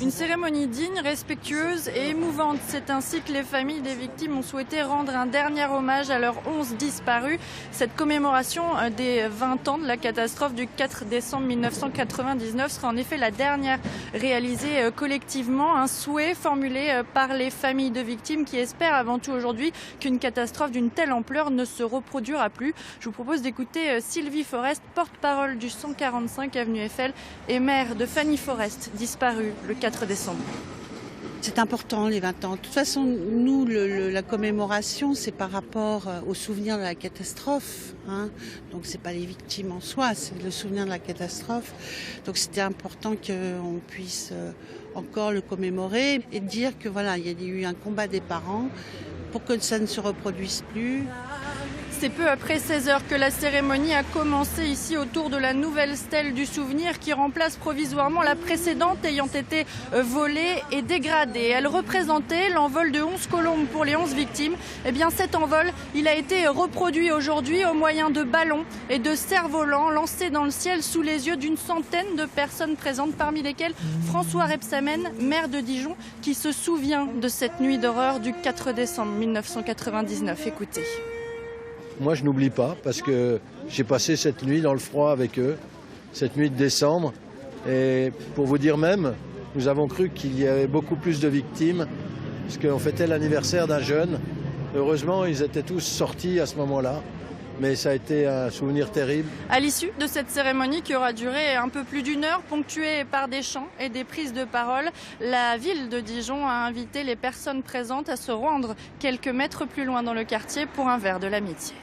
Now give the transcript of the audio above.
Une cérémonie digne, respectueuse et émouvante. C'est ainsi que les familles des victimes ont souhaité rendre un dernier hommage à leurs 11 disparus. Cette commémoration des 20 ans de la catastrophe du 4 décembre 1999 sera en effet la dernière réalisée collectivement. Un souhait formulé par les familles de victimes qui espèrent avant tout aujourd'hui qu'une catastrophe d'une telle ampleur ne se reproduira plus. Je vous propose d'écouter Sylvie Forest, porte-parole du 145 avenue Eiffel et mère de Fanny Forest, disparue le 4 décembre. C'est important les 20 ans. De toute façon, nous, la commémoration, c'est par rapport au souvenir de la catastrophe. Donc c'est pas les victimes en soi, c'est le souvenir de la catastrophe. Donc c'était important qu'on puisse encore le commémorer et dire que voilà, il y a eu un combat des parents pour que ça ne se reproduise plus. C'est peu après 16 h que la cérémonie a commencé ici autour de la nouvelle stèle du souvenir qui remplace provisoirement la précédente ayant été volée et dégradée. Elle représentait l'envol de 11 colombes pour les 11 victimes. Eh bien cet envol, il a été reproduit aujourd'hui au moyen de ballons et de cerfs-volants lancés dans le ciel sous les yeux d'une centaine de personnes présentes, parmi lesquelles François Rebsamen, maire de Dijon, qui se souvient de cette nuit d'horreur du 4 décembre 1999. Écoutez. Moi, je n'oublie pas parce que j'ai passé cette nuit dans le froid avec eux, cette nuit de décembre. Et pour vous dire même, nous avons cru qu'il y avait beaucoup plus de victimes parce qu'on fêtait l'anniversaire d'un jeune. Heureusement, ils étaient tous sortis à ce moment-là. Mais ça a été un souvenir terrible. À l'issue de cette cérémonie qui aura duré un peu plus d'1 heure, ponctuée par des chants et des prises de parole, la ville de Dijon a invité les personnes présentes à se rendre quelques mètres plus loin dans le quartier pour un verre de l'amitié.